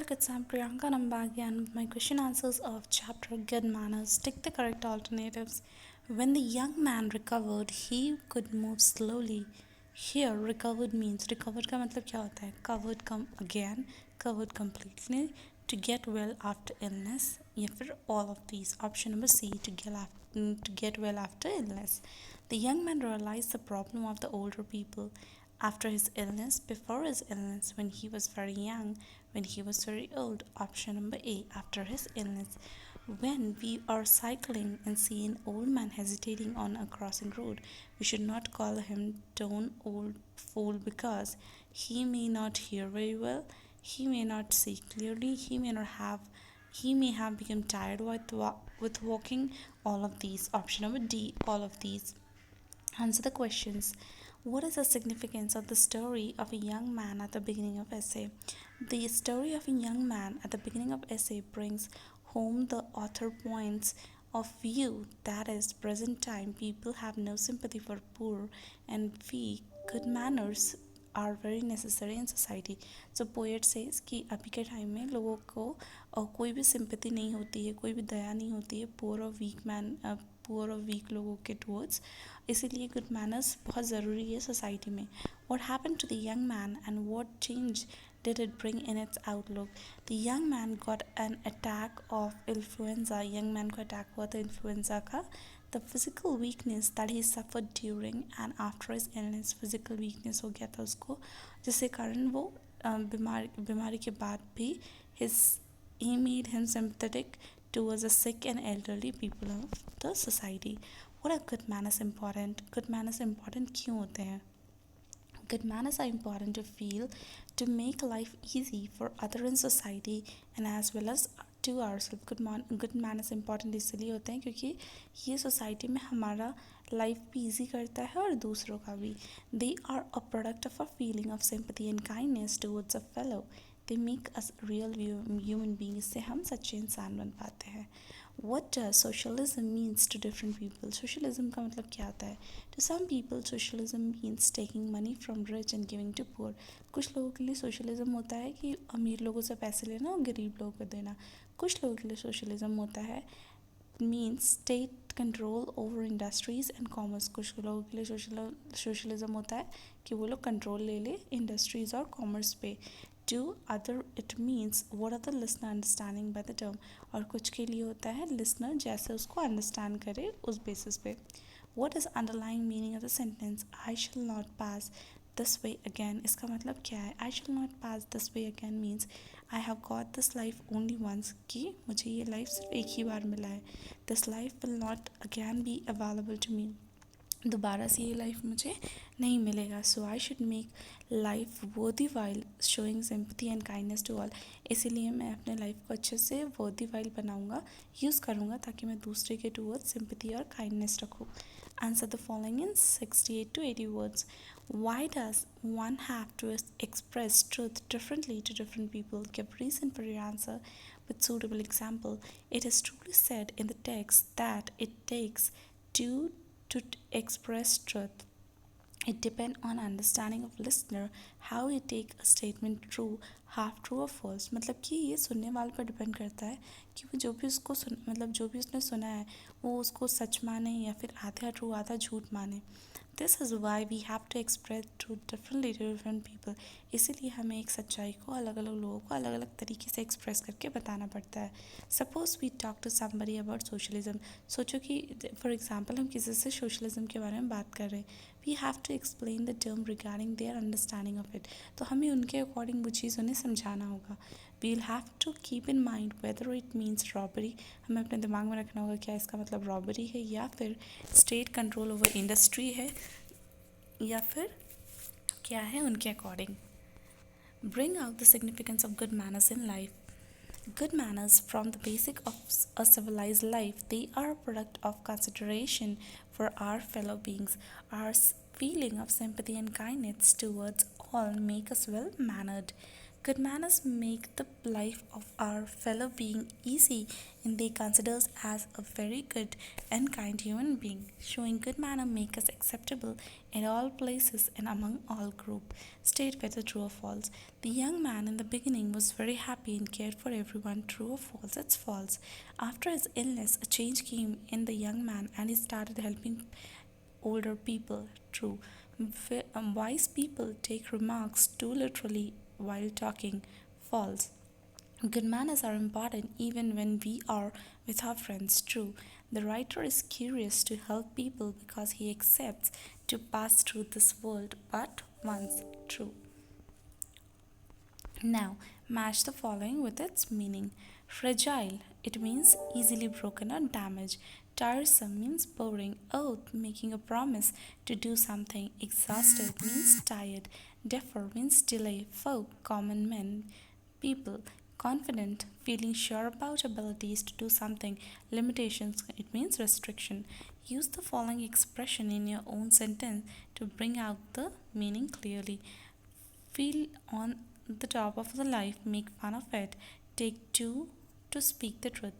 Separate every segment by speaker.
Speaker 1: Kids, I'm Priyanka and I'm back again with my question answers of chapter Good Manners. Take the correct alternatives. When the young man recovered, he could move slowly. Here, recovered means recovered का मतलब क्या होता है? Covered come again, covered completely, to get well after illness या फिर all of these. Option number C, to get well after illness. The young man realized the problem of the older people after his illness, before his illness, when he was very young, when he was very old. Option number A, after his illness. When we are cycling and see an old man hesitating on a crossing road, we should not call him down old fool because he may not hear very well, he may not see clearly, he may have become tired with walking. All of these. Option number D, all of these. Answer the questions. What is the significance of the story of a young man at the beginning of essay? The story of a young man at the beginning of essay brings home the author points of view that is present time people have no sympathy for poor and weak. Good manners are very necessary in society. So poet says कि अभी के time में लोगों को कोई भी sympathy नहीं होती है, कोई भी दया नहीं होती है पुअर और वीक लोगों के टूवर्ड्स. इसीलिए गुड मैनर्स बहुत ज़रूरी है सोसाइटी में. What happened to the young man and what change did it bring in its outlook? The young man got an attack of influenza. Young man को attack हुआ था influenza का. The physical weakness that he suffered during and after his illness, physical weakness हो गया था उसको, जिसके कारण वो बीमारी के बाद भी he made him sympathetic towards the sick and elderly people of the society. What are good manners important? Good manners important क्यों होते हैं? Good manners are important to feel to make life easy for other in society and as well as to ourselves. Good manners important इसलिए होते हैं क्योंकि ये society में हमारा लाइफ भी ईजी करता है और दूसरों का भी. They are a product of a feeling of sympathy and kindness towards a fellow. They make us real human beings. इससे हम सच्चे इंसान बन पाते हैं. What does socialism means to different people? Socialism का मतलब क्या होता है? To some people, socialism means taking money from rich and giving to poor. कुछ लोगों के लिए socialism होता है कि अमीर लोगों से पैसे लेना और गरीब लोगों को देना. कुछ लोगों के लिए socialism होता है means state control over industries and commerce. कुछ लोगों के लिए socialism होता है कि वो लोग control ले ले industries और commerce पे. To other it means what are the listener understanding by the term. और कुछ के लिए होता है listener जैसे उसको understand करे उस basis पे. What is underlying meaning of the sentence I shall not pass this way again? इसका मतलब क्या है? I shall not pass this way again means I have got this life only once, कि मुझे ये लाइफ सिर्फ एक ही बार मिला है. This life will not again be available to me. दोबारा से ये लाइफ मुझे नहीं मिलेगा. So I should make life worthy while showing sympathy and kindness to all. इसीलिए मैं अपने लाइफ को अच्छे से वर्दी वाइल बनाऊँगा, यूज़ करूँगा ताकि मैं दूसरे के टूवर्ड्स सिंपथी और काइंडनेस रखूँ. Answer the following in 68 to 80 words. Why does one have to express truth differently to different people? Give reason for your answer with suitable example. It is truly said in the text that it takes two to express truth. It depends on understanding of listener how he take a statement true, half true or false. मतलब कि ये सुनने वाले पर depend करता है कि वो जो भी जो भी उसने सुना है वो उसको सच माने या फिर आधा ट्रू आधा झूठ माने. This is why we have to express truth differently to different people. इसीलिए हमें एक सच्चाई को अलग अलग लोगों को अलग अलग तरीके से एक्सप्रेस करके बताना पड़ता है. Suppose we talk to somebody about socialism. सोचो कि फॉर एग्जाम्पल हम किसी से सोशलिज्म के बारे में बात कर रहे हैं. We have to explain the term regarding their understanding of it. तो हमें उनके अकॉर्डिंग वो चीज़ उन्हें समझाना होगा. We will have to keep in mind whether it means robbery. हमें अपने दिमाग में रखना होगा क्या इसका मतलब रॉबरी है या फिर स्टेट कंट्रोल ओवर इंडस्ट्री है या फिर क्या है उनके according. Bring out the significance of good manners in life. Good manners from the basic of a civilized life. They are a product of consideration for our fellow beings. Our feeling of sympathy and kindness towards all make us well mannered. Good manners make the life of our fellow being easy and they consider us as a very good and kind human being. Showing good manner make us acceptable in all places and among all group. State whether true or false. The young man in the beginning was very happy and cared for everyone. True or false? It's false. After his illness, a change came in the young man and he started helping older people. True. Wise people take remarks too literally while talking. False. Good manners are important even when we are with our friends. True. The writer is curious to help people because he accepts to pass through this world but once. True. Now, match the following with its meaning. Fragile, it means easily broken or damaged. Tiresome means boring. Oath, making a promise to do something. Exhausted means tired. Defer means delay. Folk, common men, people. Confident, feeling sure about abilities to do something. Limitations, it means restriction. Use the following expression in your own sentence to bring out the meaning clearly. Feel on the top of the life, make fun of it. Take two to speak the truth.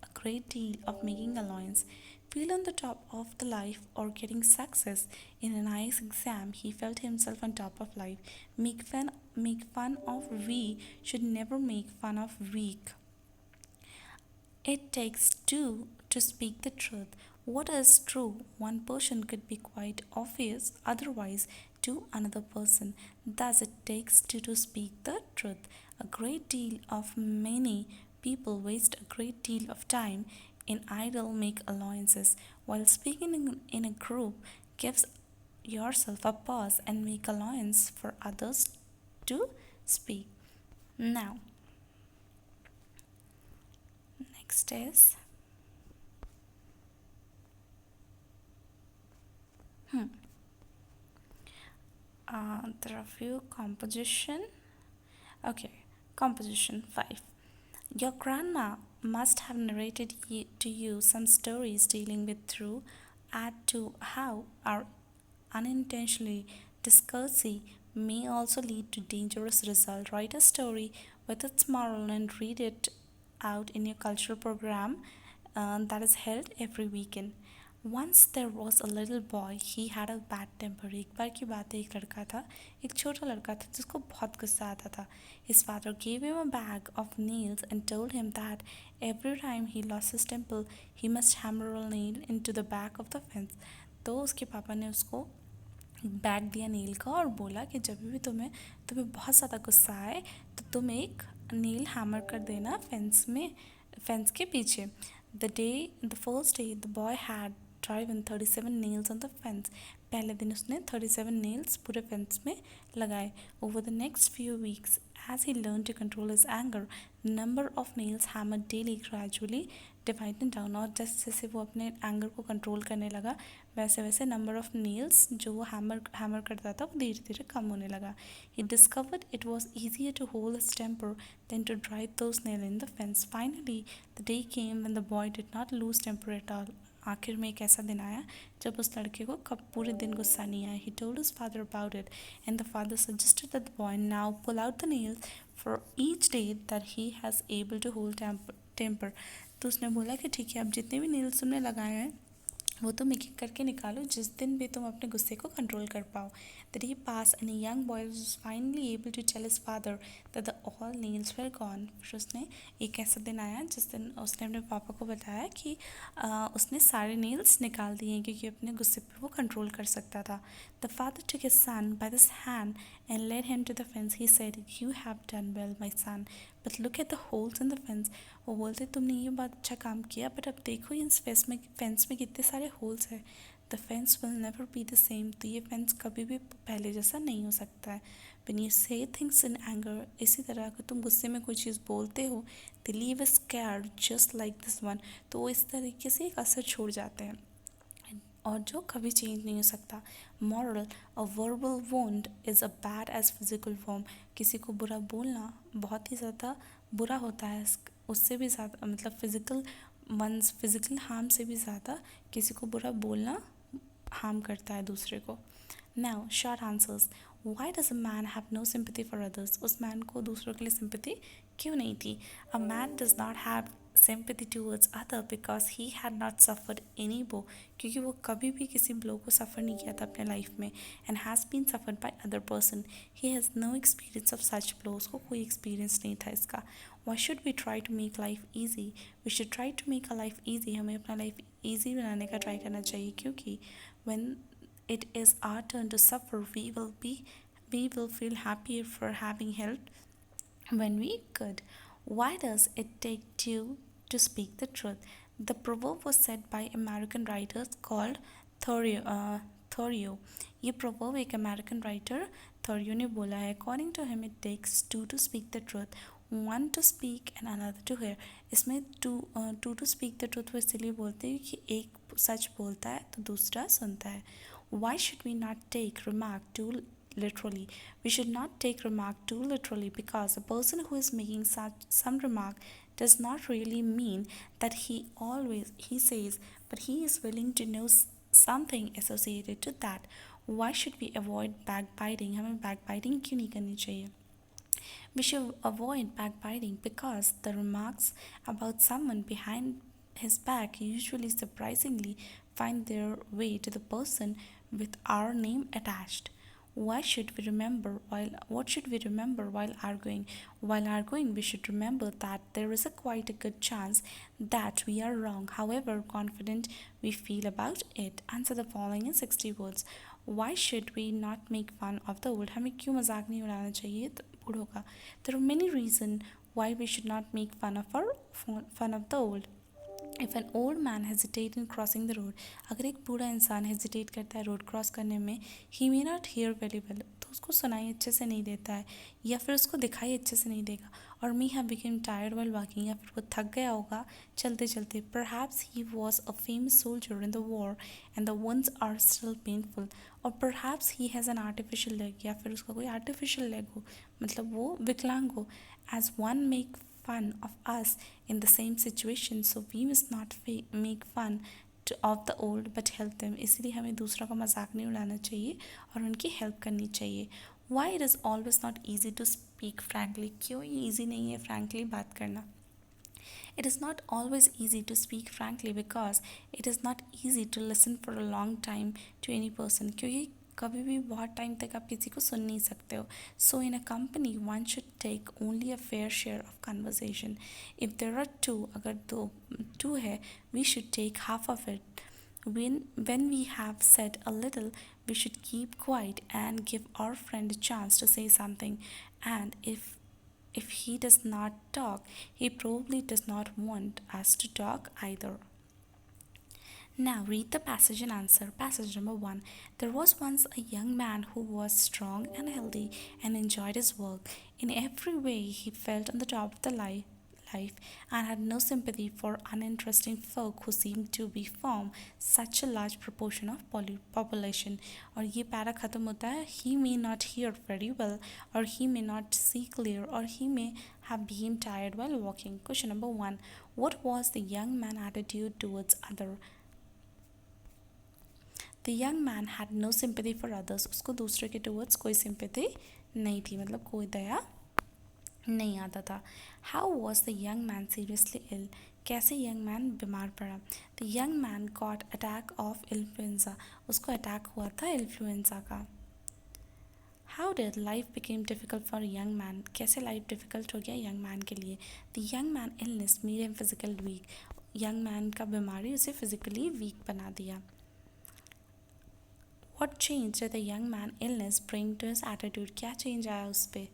Speaker 1: A great deal of making allowance. Feel on the top of the life or getting success in a nice exam. He felt himself on top of life. Make fun of we should never make fun of weak. It takes two to speak the truth. What is true? One person could be quite obvious otherwise to another person. Thus, it takes two to speak the truth. A great deal of many people waste a great deal of time in idle make allowances. While speaking in a group, gives yourself a pause and make allowance for others to speak. Now, next is there are few composition. Okay, composition 5. Your grandma must have narrated to you some stories dealing with through add to how our unintentionally discourtesy may also lead to dangerous result. Write a story with its moral and read it out in your cultural program that is held every weekend. Once there was a little boy. He had a bad temper. एक बार की बात है, एक लड़का था, एक छोटा लड़का था जिसको बहुत गुस्सा आता था. His father gave him a bag of nails and told him that every time he lost his temper, he must hammer a nail into the back of the fence. तो उसके पापा ने उसको बैग दिया नेल का और बोला कि जब भी तुम्हें बहुत ज़्यादा गुस्सा आए तो तुम एक नेल हैमर कर देना फेंस के पीछे. The first day the boy had driven 37 nails on the fence. पहले दिन उसने 37 nails पूरे फेंस में लगाए. Over the next few weeks, as he learned to control his anger, the number of nails hammered daily gradually divided down. और जैसे जैसे वो अपने एंगर को कंट्रोल करने लगा वैसे वैसे नंबर ऑफ नेल्स जो वो हैमर करता था वो धीरे धीरे कम होने लगा. He discovered it was easier to hold his temper than to drive those nails in the fence. Finally, the day came when the boy did not lose temper at all. आखिर में एक ऐसा दिन आया जब उस लड़के को कब पूरे दिन गुस्सा नहीं आया. He told his father about it and the father suggested that the boy now pull out the nails for each day that he has able to hold temper. तो उसने बोला कि ठीक है अब जितने भी नेल्स तुमने लगाए हैं वो तुम एक एक करके निकालो जिस दिन भी तुम अपने गुस्से को कंट्रोल कर पाओ. The day passed and a young boy was finally able to tell his father that the all nails were gone. फिर उसने एक ऐसा दिन आया जिस दिन उसने अपने पापा को बताया कि उसने सारे नेल्स निकाल दिए क्योंकि अपने गुस्से पे वो कंट्रोल कर सकता था. The father took his son by the hand and led him to the fence. He said, "You have done well, my son, but look at the holes in the fence." वो बोलते तुमने ये बहुत अच्छा काम किया बट अब देखो इस फेंस में कितने सारे होल्स हैं. The fence will never be the same. तो ये फेंस कभी भी पहले जैसा नहीं हो सकता है. व्हेन यू से थिंग्स इन एंगर, इसी तरह अगर तुम गुस्से में कोई चीज़ बोलते हो they leave a scar just like this one. तो वो इस तरीके से एक असर छोड़ जाते हैं और जो कभी चेंज नहीं हो सकता. Moral, a verbal wound is a bad as physical warm. किसी को बुरा बोलना बहुत ही ज़्यादा बुरा होता है. उससे भी ज़्यादा मतलब फिज़िकल हार्म से भी ज़्यादा किसी को बुरा बोलना हार्म करता है दूसरे को. Now short answers. Why does a man have no sympathy for others? उस मैन को दूसरों के लिए सिंपैथी क्यों नहीं थी? A man does not have sympathy towards other because he had not suffered any blow, क्योंकि वो कभी भी किसी ब्लो को सफ़र नहीं किया था अपने लाइफ में, and has been suffered by other person. He has no experience of such blows. उसको कोई एक्सपीरियंस नहीं था इसका. Why should we try to make life easy? We should try to make our life easy. हमें अपना life easy बनाने का try करना चाहिए, क्योंकि when it is our turn to suffer, we will feel happier for having helped when we could. Why does it take two to speak the truth? The proverb was said by American writer called Thoreau. ये proverb एक American writer Thoreau ने बोला है. According to him, it takes two to speak the truth, one to speak and another to hear. इसमें two to speak the truth वो इसलिए बोलते हैं कि एक सच बोलता है तो दूसरा सुनता है. Why should we not take remark too literally? We should not take remark too literally because a person who is making such some remark does not really mean that he says, but he is willing to know something associated to that. Why should we avoid backbiting? हमें backbiting क्यों नहीं करनी चाहिए? We should avoid backbiting because the remarks about someone behind his back usually surprisingly find their way to the person with our name attached. Why should we remember while what should we remember while arguing? While arguing, we should remember that there is a quite a good chance that we are wrong, however confident we feel about it. Answer the following in 60 words. Why should we not make fun of the old? हमें क्यों मजाक नहीं उड़ाना चाहिए बूढ़ों का? There are many reasons why we should not make fun of the old. If an old man hesitates in crossing the road, अगर एक बूढ़ा इंसान हेजिटेट करता है रोड क्रॉस करने में, he may not hear very well, तो उसको सुनाई अच्छे से नहीं देता है या फिर उसको दिखाई अच्छे से नहीं देगा, और may have become tired while walking, या फिर वो थक गया होगा चलते चलते. Perhaps he was a famous soldier in the war and the wounds are still painful. और perhaps he has an artificial leg, या फिर उसका कोई artificial leg हो, मतलब वो विकलांग हो. As one make fun of us in the same situation, so we must not make fun of the old but help them. इसलिए हमें दूसरों का मजाक नहीं उड़ाना चाहिए और उनकी हेल्प करनी चाहिए. Why it is always not easy to speak frankly? क्यों ये easy नहीं है frankly बात करना? It is not always easy to speak frankly because it is not easy to listen for a long time to any person. क्योंकि कभी भी बहुत टाइम तक आप किसी को सुन नहीं सकते हो. So in a company one should take only a fair share of conversation. If there are two, अगर टू है, we should take half of it. When we have said a little, we should keep quiet and give our friend a chance to say something. And if he does not talk, he probably does not want us to talk either. Now read the passage and answer. Passage number 1. There was once a young man who was strong and healthy and enjoyed his work. In every way, he felt on the top of the life and had no sympathy for uninteresting folk who seemed to be form such a large proportion of population. और ये para ख़त्म होता है, he may not hear very well, or he may not see clear, or he may have been tired while walking. Question number 1. What was the young man's attitude towards other? The young man had no sympathy for others. उसको दूसरे के towards कोई sympathy नहीं थी, मतलब कोई दया नहीं आता था. How was the young man seriously ill? कैसे यंग मैन बीमार पड़ा? The young man got attack of influenza. उसको अटैक हुआ था इन्फ्लुएंजा का. How did life became difficult for young man? कैसे लाइफ डिफ़िकल्ट हो गया यंग मैन के लिए? The young man illness made him physical weak. Young man का बीमारी उसे फिजिकली वीक बना दिया. What change did the young man illness bring to his attitude? क्या change आया उस पे?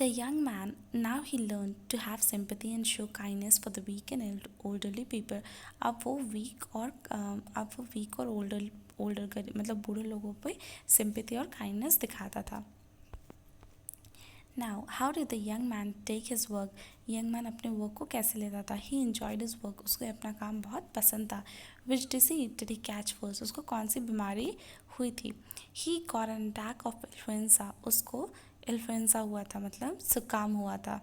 Speaker 1: The young man now he learned to have sympathy and show kindness for the weak and elderly people. अब वो weak और older मतलब बूढ़े लोगों पे sympathy और kindness दिखाता था. Now, how did the young man take his work? Young man अपने work को कैसे लेता था? He enjoyed his work. उसको अपना काम बहुत पसंद था. Which disease did he catch first? उसको कौन सी बीमारी हुई थी? He got an attack of influenza. उसको इन्फ्लुएंजा हुआ था, मतलब जुकाम हुआ था.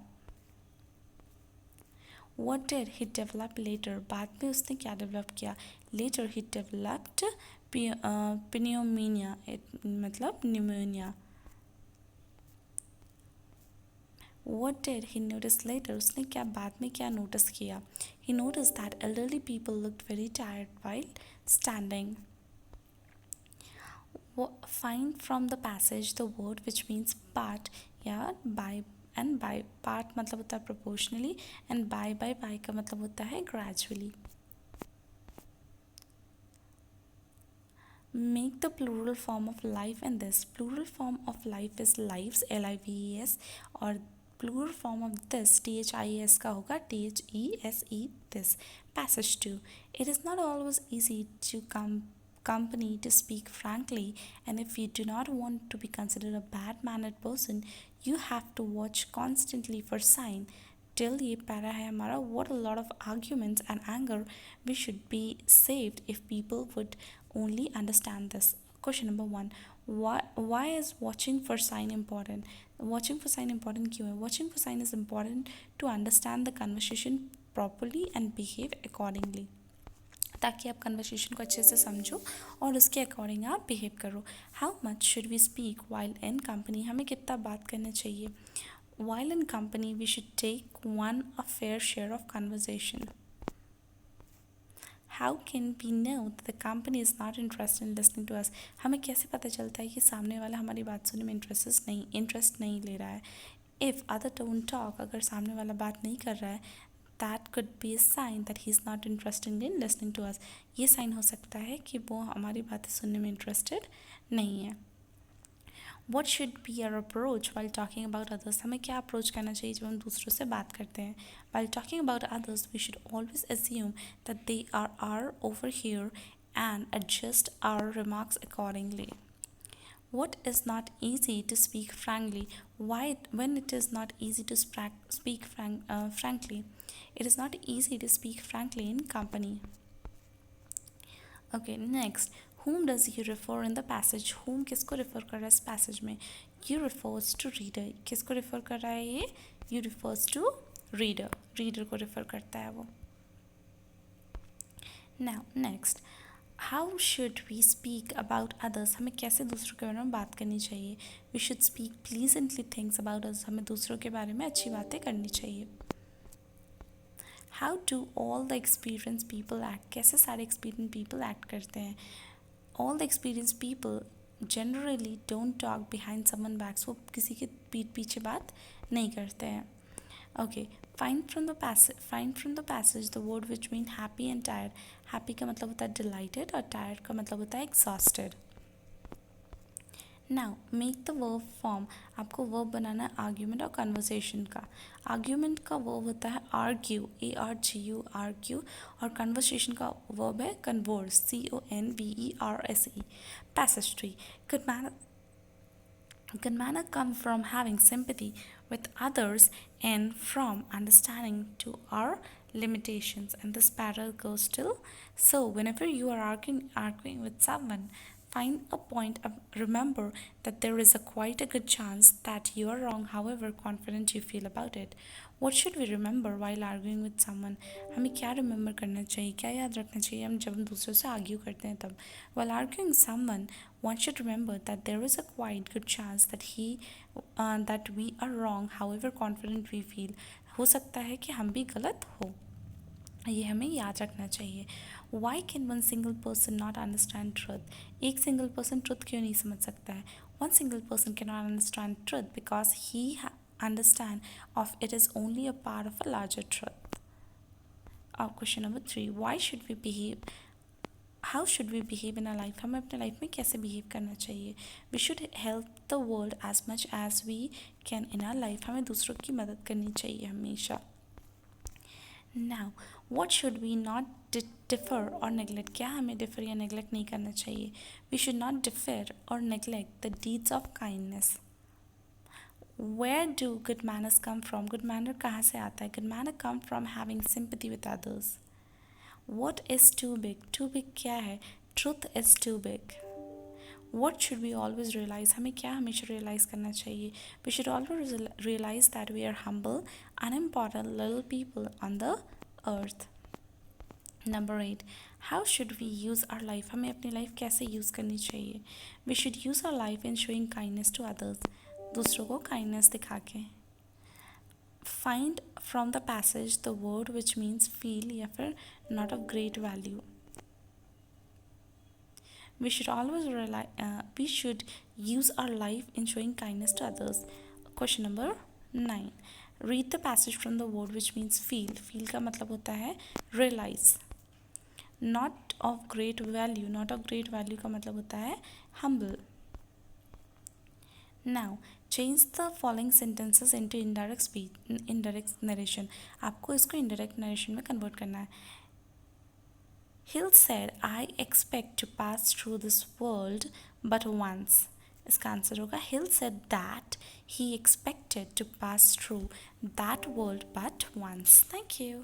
Speaker 1: What did he develop later? बाद में उसने क्या डेवलप किया? Later he developed pneumonia, मतलब pneumonia. What did he notice later? उसने क्या बाद में क्या notice किया? He noticed that elderly people looked very tired while standing. Find from the passage the word which means part या by, and by part मतलब होता है proportionally and by का मतलब होता है gradually. Make the plural form of life in this. Plural form of life is lives, lives, और plural form of this this का होगा these, this. Passage 2. It is not always easy to company to speak frankly, and if you do not want to be considered a bad-mannered person, you have to watch constantly for sign. Till ये para है हमारा, what a lot of arguments and anger we should be saved if people would only understand this. Question number 1. Why is watching for sign important? Watching for sign important क्यों है? Watching for sign is important to understand the conversation properly and behave accordingly. ताकि आप conversation को अच्छे से समझो और उसके अकॉर्डिंग आप बिहेव करो. How much should we speak while in company? हमें कितना बात करना चाहिए? While in company, we should take a fair share of conversation. How can we know that the company is not interested in listening to us? हमें कैसे पता चलता है कि सामने वाला हमारी बात सुनने में इंटरेस्ट नहीं ले रहा है? If other don't talk, अगर सामने वाला बात नहीं कर रहा है, that could be a sign that he's not interested in listening to us. ये साइन हो सकता है कि वो हमारी बातें सुनने में इंटरेस्टेड नहीं है. What should be our approach while talking about others? हमें क्या अप्रोच करना चाहिए जब हम दूसरों से बात करते हैं? While talking about others, we should always assume that they are over here and adjust our remarks accordingly. What is not easy to speak frankly? When it is not easy to speak frankly? It is not easy to speak frankly in company. Okay, next. Whom does he refer in the passage? Whom किसको refer कर रहा है इस passage में? You refers to reader. किसको refer कर रहा है ये? You refers to reader. Reader को refer करता है वो. Now, next. How should we speak about others? हमें कैसे दूसरों के बारे में बात करनी चाहिए? We should speak pleasantly things about us. हमें दूसरों के बारे में अच्छी बातें करनी चाहिए. How do all the experienced people act? कैसे सारे experienced people act करते हैं? All the experienced people generally don't talk behind someone's backs. वो किसी के पीठ पीछे बात नहीं करते हैं. Okay, find from the passage the word which mean happy and tired. Happy का मतलब होता है delighted और tired का मतलब होता है exhausted. Now make the verb form. आपको verb बनाना है argument और conversation का. Argument का verb होता है argue, argu, argue, और conversation का verb है converse, converse. Passage 3. Good manner come from having sympathy with others and from understanding to our limitations. And this parallel goes till. So whenever you are arguing with someone, find a point of remember that there is quite a good chance that you are wrong, however confident you feel about it. What should we remember while arguing with someone? हमें क्या remember करना चाहिए, क्या याद रखना चाहिए हम जब हम दूसरों से argue करते हैं तब? While arguing someone, one should remember that there is a quite good chance that we are wrong, however confident we feel. हो सकता है कि हम भी गलत हो, ये हमें याद रखना चाहिए. Why can one single person not understand truth? एक single person truth क्यों नहीं समझ सकता है? One single person cannot understand truth because he understand of it is only a part of a larger truth. Question number 3. How should we behave in our life? हमें अपने life में कैसे behave करना चाहिए? We should help the world as much as we can in our life. हमें दूसरों की मदद करनी चाहिए हमेशा. Now, what should we not defer or neglect? क्या हमें defer या neglect नहीं करना चाहिए? We should not defer or neglect the deeds of kindness. Where do good manners come from? Good manner कहाँ से आता है? Good manner come from having sympathy with others. What is too big? Too big क्या है? Truth is too big. What should we always realize? हमें क्या हमेशा realize करना चाहिए? We should always realize that we are humble, unimportant little people on the earth. Number 8, how should we use our life, हमें अपनी life कैसे use करनी चाहिए. We should use our life in showing kindness to others, दूसरों को kindness दिखा के. Find from the passage the word which means feel या फिर not of great value. We should use our life in showing kindness to others. Question number 9. Read the passage from the word which means feel. Feel का मतलब होता है realize. Not of great value. Not of great value का मतलब होता है humble. Now change the following sentences into indirect speech, indirect narration. आपको इसको indirect narration में convert करना है. Hill said, I expect to pass through this world but once. इसका आंसर होगा Hill said that he expected to pass through that world but once. Thank you.